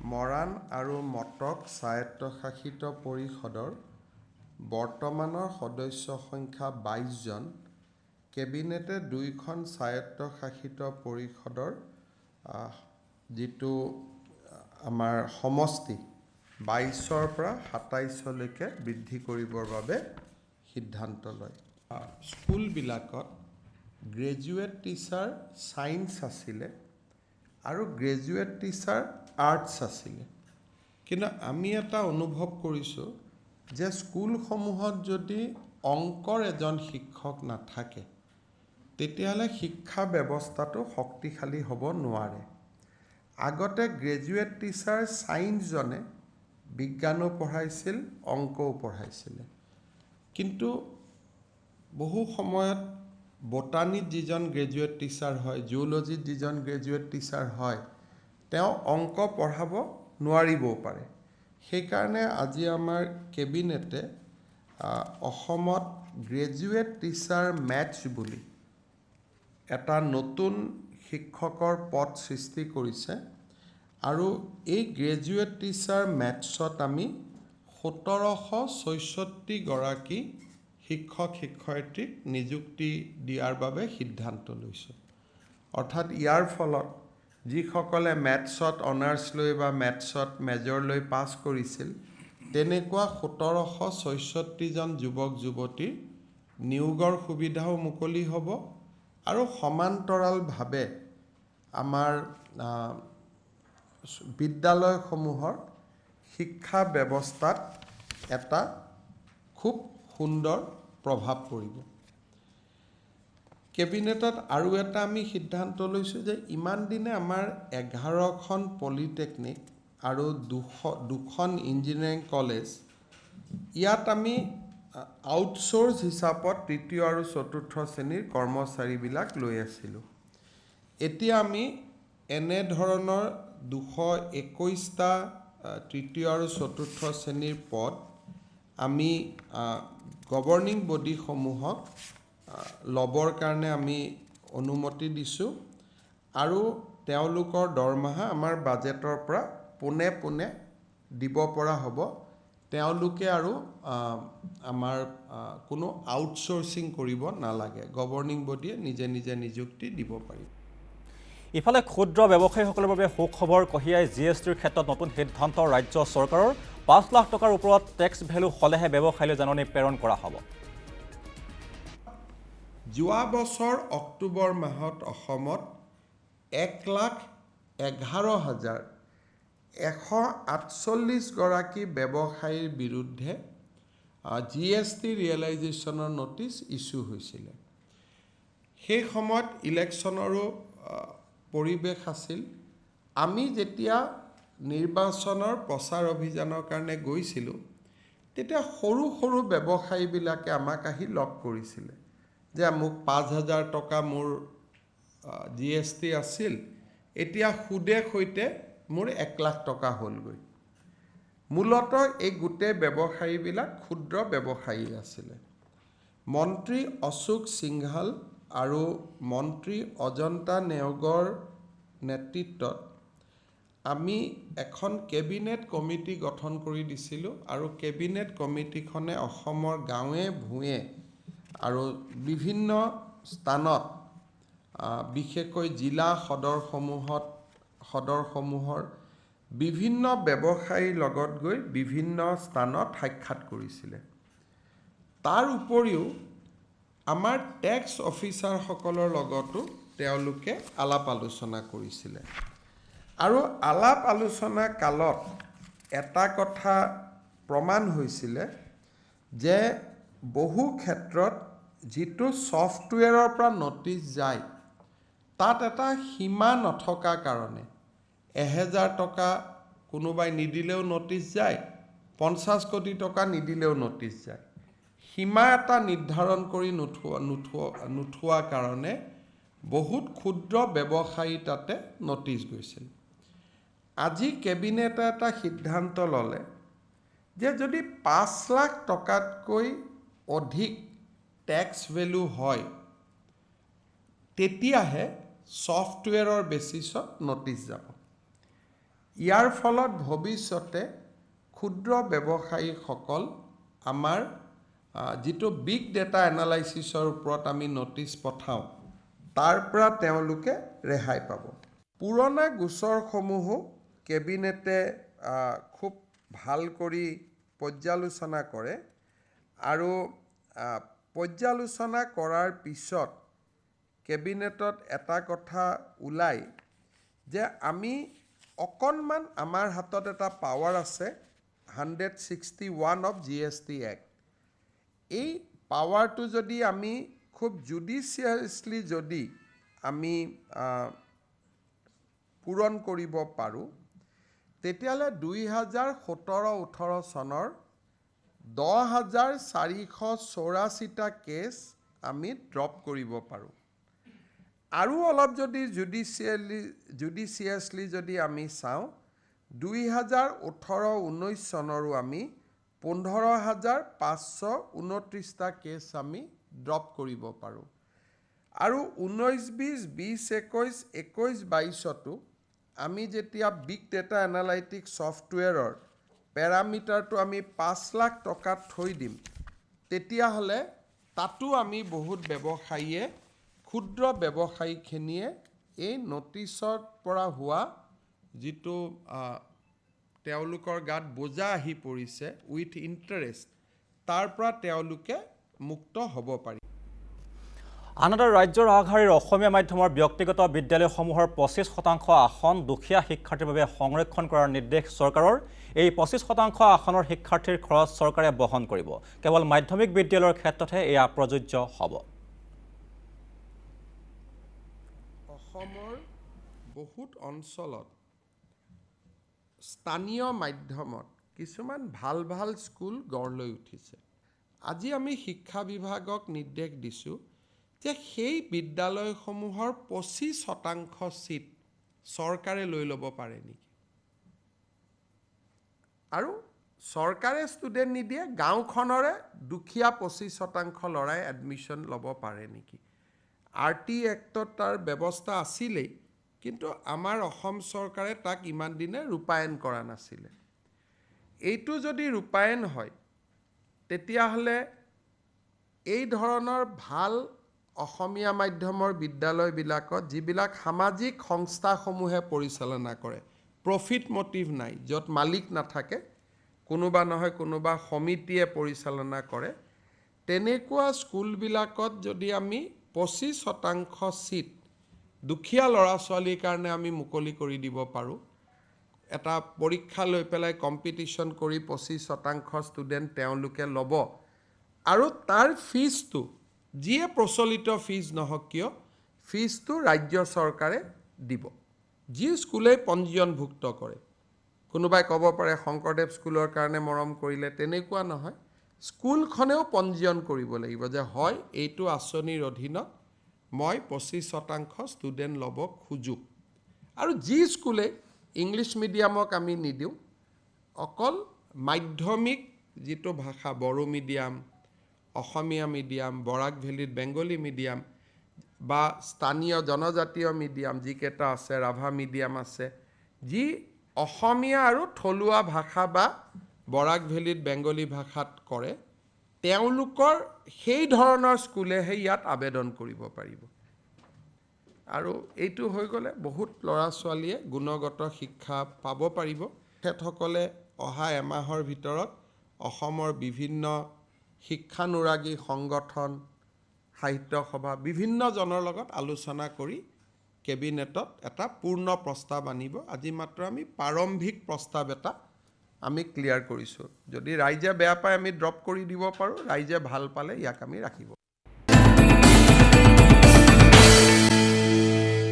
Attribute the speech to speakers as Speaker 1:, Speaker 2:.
Speaker 1: মৰাণ আৰু মটক স্বায়ত্তশাসিত পৰিষদৰ বৰ্তমানৰ সদস্য সংখ্যা ২২ জন। কেবিনেটে দুইখন স্বায়ত্তশাসিত পৰিষদৰ যিটো আমাৰ সমষ্টি ২২ৰ পৰা ২৭লৈকে বৃদ্ধি কৰিবৰ বাবে সিদ্ধান্ত লয়। স্কুলবিলাকত গ্ৰেজুৱেট টিচাৰ ছায়েন্স আছিলে আৰু গ্ৰেজুৱেট টিচাৰ আৰ্টছ আছিলে। কিন্তু আমি এটা অনুভৱ কৰিছোঁ যে স্কুলসমূহত যদি অংকৰ এজন শিক্ষক নাথাকে তেতিয়াহ'লে শিক্ষা ব্যৱস্থাটো শক্তিশালী হ'ব নোৱাৰে। আগতে গ্ৰেজুৱেট টিচাৰ ছায়েন্সজনে বিজ্ঞানো পঢ়াইছিল, অংকও পঢ়াইছিলে। কিন্তু বহু সময়ত বটানীত যিজন গ্ৰেজুৱেট টিচাৰ হয়, জুলজিত যিজন গ্ৰেজুৱেট টিচাৰ হয়, তেওঁ অংক পঢ়াব নোৱাৰিবও পাৰে। সেইকাৰণে আজি আমাৰ কেবিনেটে অসমত গ্ৰেজুৱেট টিচাৰ মেথছ বুলি এটা নতুন শিক্ষকৰ পদ সৃষ্টি কৰিছে আৰু এই গ্ৰেজুৱেট টিচাৰ মেথছত আমি ১৭৬৬ গৰাকী শিক্ষক শিক্ষয়িত্ৰীক নিযুক্তি দিয়াৰ বাবে সিদ্ধান্ত লৈছোঁ। অৰ্থাৎ ইয়াৰ ফলত যিসকলে মেথছত অনাৰ্ছ লৈ বা মেথছত মেজৰ লৈ পাছ কৰিছিল তেনেকুৱা ১৭৬৬ জন যুৱক যুৱতীৰ নিয়োগৰ সুবিধাও মুকলি হ'ব আৰু সমান্তৰালভাৱে আমাৰ বিদ্যালয়সমূহৰ শিক্ষা ব্যৱস্থাত এটা খুব সুন্দৰ প্ৰভাৱ পৰিব। কেবিনেটত আৰু এটা আমি সিদ্ধান্ত লৈছোঁ যে ইমান দিনে আমাৰ ১১খন পলিটেকনিক আৰু দুখন ইঞ্জিনিয়াৰিং কলেজ, ইয়াত আমি আউটচোৰ্চ হিচাপত তৃতীয় আৰু চতুৰ্থ শ্ৰেণীৰ কৰ্মচাৰীবিলাক লৈ আছিলোঁ। এতিয়া আমি এনেধৰণৰ ২২১টা তৃতীয় আৰু চতুৰ্থ শ্ৰেণীৰ পদ আমি গভৰ্ণিং বডিসমূহক ল'বৰ কাৰণে আমি অনুমতি দিছোঁ আৰু তেওঁলোকৰ দৰমহা আমাৰ বাজেটৰ পৰা পোনে পোনে দিব পৰা হ'ব। তেওঁলোকে আৰু আমাৰ কোনো আউটচোৰ্চিং কৰিব নালাগে। গভৰ্ণিং বডিয়ে নিজে নিজে নিযুক্তি দিব পাৰিব।
Speaker 2: ইফালে ক্ষুদ্ৰ ব্যৱসায়ীসকলৰ বাবে সুখবৰ কঢ়িয়াই GSTৰ ক্ষেত্ৰত নতুন সিদ্ধান্ত ৰাজ্য চৰকাৰৰ। ৫ লাখ টকাৰ ওপৰত টেক্স ভেলু হ'লেহে ব্যৱসায়ীলৈ জাননী প্ৰেৰণ কৰা হ'ব।
Speaker 1: যোৱা বছৰ অক্টোবৰ মাহত অসমত ১,১১,১৪৮ গৰাকী ব্যৱসায়ীৰ বিৰুদ্ধে GST ৰিয়েলাইজেশ্যনৰ নটিচ ইছ্যু হৈছিলে। সেই সময়ত ইলেকশ্যনৰো পৰিৱেশ আছিল। আমি যেতিয়া নিৰ্বাচনৰ প্ৰচাৰ অভিযানৰ কাৰণে গৈছিলোঁ তেতিয়া সৰু সৰু ব্যৱসায়ীবিলাকে আমাক আহি লগ কৰিছিলে যে মোক ৫,০০০ টকা মোৰ GST আছিল, এতিয়া সুদে সৈতে মোৰ ১,০০,০০০ টকা হ'লগৈ। মূলতঃ এই গোটেই ব্যৱসায়ীবিলাক ক্ষুদ্ৰ ব্যৱসায়ী আছিলে। মন্ত্ৰী অশোক সিংঘাল আৰু মন্ত্ৰী অজন্তা নেওগৰ নেতৃত্বত আমি এখন কেবিনেট কমিটি গঠন কৰি দিছিলোঁ আৰু কেবিনেট কমিটিখনে অসমৰ গাঁৱে ভূঞে আৰু বিভিন্ন স্থানত বিশেষকৈ জিলা সদৰসমূহৰ বিভিন্ন ব্যৱসায়ীৰ লগত গৈ বিভিন্ন স্থানত সাক্ষাৎ কৰিছিলে। তাৰ উপৰিও আমাৰ টেক্স অফিচাৰসকলৰ লগতো তেওঁলোকে আলাপ আলোচনা কৰিছিলে আৰু আলাপ আলোচনা কালত এটা কথা প্ৰমাণ হৈছিলে যে বহু ক্ষেত্ৰত যিটো ছফ্টৱেৰৰ পৰা নটিচ যায় তাত এটা সীমা নথকা কাৰণে ১,০০০ টকা কোনোবাই নিদিলেও নটিচ যায়, ৫০ কোটি টকা নিদিলেও নটিচ যায়। সীমা এটা নিৰ্ধাৰণ কৰি নোথোৱা কাৰণে বহুত ক্ষুদ্ৰ ব্যৱসায়ী তাতে নটিচ গৈছিল। আজি কেবিনেটে এটা সিদ্ধান্ত ল'লে যে যদি ৫ লাখ টকাতকৈ অধিক টেক্স ভেলু হয় তেতিয়াহে ছফ্টৱেৰৰ বেচিছত নটিচ যাব। ইয়াৰ ফলত ভৱিষ্যতে ক্ষুদ্ৰ ব্যৱসায়ীসকল আমাৰ যিটো বিগ ডেটা এনালাইচিছৰ ওপৰত আমি নটিচ পঠাওঁ তাৰ পৰা তেওঁলোকে ৰেহাই পাব। পুৰণা গোচৰসমূহো কেবিনেটে খুব ভাল কৰি পৰ্যালোচনা কৰে আৰু পৰ্যালোচনা কৰাৰ পিছত কেবিনেটত এটা কথা ওলায় যে আমি অকণমান আমাৰ হাতত এটা পাৱাৰ আছে 161 অফ GST Act। এই পাৱাৰটো যদি আমি খুব জুডিচিয়াছলি যদি আমি পূৰণ কৰিব পাৰোঁ তেতিয়াহ'লে 2017-18 চনৰ 10,484টা কেছ আমি ড্ৰপ কৰিব পাৰোঁ। আৰু অলপ যদি জুডিচিয়াছলি যদি আমি চাওঁ 2018-19 চনৰো আমি 15,529টা কেছ আমি ড্ৰপ কৰিব পাৰোঁ। আৰু 19-20, 20-21, 21-22তো আমি যেতিয়া বিগ ডেটা এনালাইটিক্স ছফ্টৱেৰৰ পেৰামিটাৰটো আমি 5 লাখ টকাত থৈ দিম তেতিয়াহ'লে তাতো আমি বহুত ব্যৱসায়ীয়ে ক্ষুদ্ৰ ব্যৱসায়ীখিনিয়ে এই নটিচৰ পৰা হোৱা যিটো তেওঁলোকৰ গাত বোজা আহি পৰিছে উইথ ইণ্টাৰেষ্ট তাৰ পৰা তেওঁলোকে মুক্ত হ'ব পাৰি।
Speaker 2: আনহাতে ৰাজ্যৰ আগশাৰীৰ অসমীয়া মাধ্যমৰ ব্যক্তিগত বিদ্যালয়সমূহৰ 25% আসন দুখীয়া শিক্ষাৰ্থীৰ বাবে সংৰক্ষণ কৰাৰ নিৰ্দেশ চৰকাৰৰ। এই 25% আসনৰ শিক্ষাৰ্থীৰ খৰচ চৰকাৰে বহন কৰিব। কেৱল মাধ্যমিক বিদ্যালয়ৰ ক্ষেত্ৰতহে এয়া প্ৰযোজ্য হ'ব।
Speaker 1: অসমৰ বহুত অঞ্চলত স্থানীয় মাধ্যমত কিছুমান ভাল ভাল স্কুল গঢ় লৈ উঠিছে। আজি আমি শিক্ষা বিভাগক নিৰ্দেশ দিছোঁ যে সেই বিদ্যালয়সমূহৰ 25% চিট চৰকাৰে লৈ ল'ব পাৰে নেকি। আৰু চৰকাৰে ষ্টুডেণ্ট নিদিয়ে, গাঁওখনৰে দুখীয়া 25% ল'ৰাই এডমিশ্যন ল'ব পাৰে নেকি। RT এক্টত তাৰ ব্যৱস্থা আছিলেই, কিন্তু আমাৰ অসম চৰকাৰে তাক ইমান দিনে ৰূপায়ণ কৰা নাছিলে। এইটো যদি ৰূপায়ণ হয় তেতিয়াহ'লে এই ধৰণৰ ভাল অসমীয়া মাধ্যমৰ বিদ্যালয়বিলাকত যিবিলাক সামাজিক সংস্থাসমূহে পৰিচালনা কৰে, প্ৰফিট মটিভ নাই, য'ত মালিক নাথাকে, কোনোবা নহয় কোনোবা সমিতিয়ে পৰিচালনা কৰে, তেনেকুৱা স্কুলবিলাকত যদি আমি 25% চিট দুখীয়া ল'ৰা ছোৱালীৰ কাৰণে আমি মুকলি কৰি দিব পাৰোঁ, এটা পৰীক্ষা লৈ পেলাই কম্পিটিশ্যন কৰি 25% ষ্টুডেণ্ট তেওঁলোকে ল'ব আৰু তাৰ ফিজটো যিয়ে প্ৰচলিত ফিজ নহওক কিয় ফিজটো ৰাজ্য চৰকাৰে দিব, যি স্কুলে পঞ্জীয়নভুক্ত কৰে। কোনোবাই ক'ব পাৰে শংকৰদেৱ স্কুলৰ কাৰণে মৰম কৰিলে, তেনেকুৱা নহয়। স্কুলখনেও পঞ্জীয়ন কৰিব লাগিব যে হয় এইটো আঁচনিৰ অধীনত মই 25% ষ্টুডেণ্ট ল'ব খোজোঁ। আৰু যি স্কুলে ইংলিছ মিডিয়ামক আমি নিদিওঁ, অকল মাধ্যমিক যিটো ভাষা বড়ো মিডিয়াম, অসমীয়া মিডিয়াম, বৰাক ভেলীত বেংগলী মিডিয়াম বা স্থানীয় জনজাতীয় মিডিয়াম যিকেইটা আছে, ৰাভা মিডিয়াম আছে, যি অসমীয়া আৰু থলুৱা ভাষা বা বৰাক ভেলীত বেংগলী ভাষাত কৰে, তেওঁলোকৰ সেই ধৰণৰ স্কুলেহে ইয়াত আবেদন কৰিব পাৰিব। আৰু এইটো হৈ গ'লে বহুত ল'ৰা ছোৱালীয়ে গুণগত শিক্ষা পাব পাৰিব। তেখেতসকলে অহা এমাহৰ ভিতৰত অসমৰ বিভিন্ন শিক্ষানুৰাগী সংগঠন, সাহিত্য সভা, বিভিন্নজনৰ লগত আলোচনা কৰি কেবিনেটত এটা পূৰ্ণ প্ৰস্তাৱ আনিব। আজি মাত্ৰ আমি প্ৰাৰম্ভিক প্ৰস্তাৱ এটা আমি ক্লিয়াৰ কৰিছোঁ। যদি ৰাইজে বেয়া পায় আমি ড্ৰপ কৰি দিব পাৰোঁ, ৰাইজে ভাল পালে ইয়াক আমি ৰাখিব।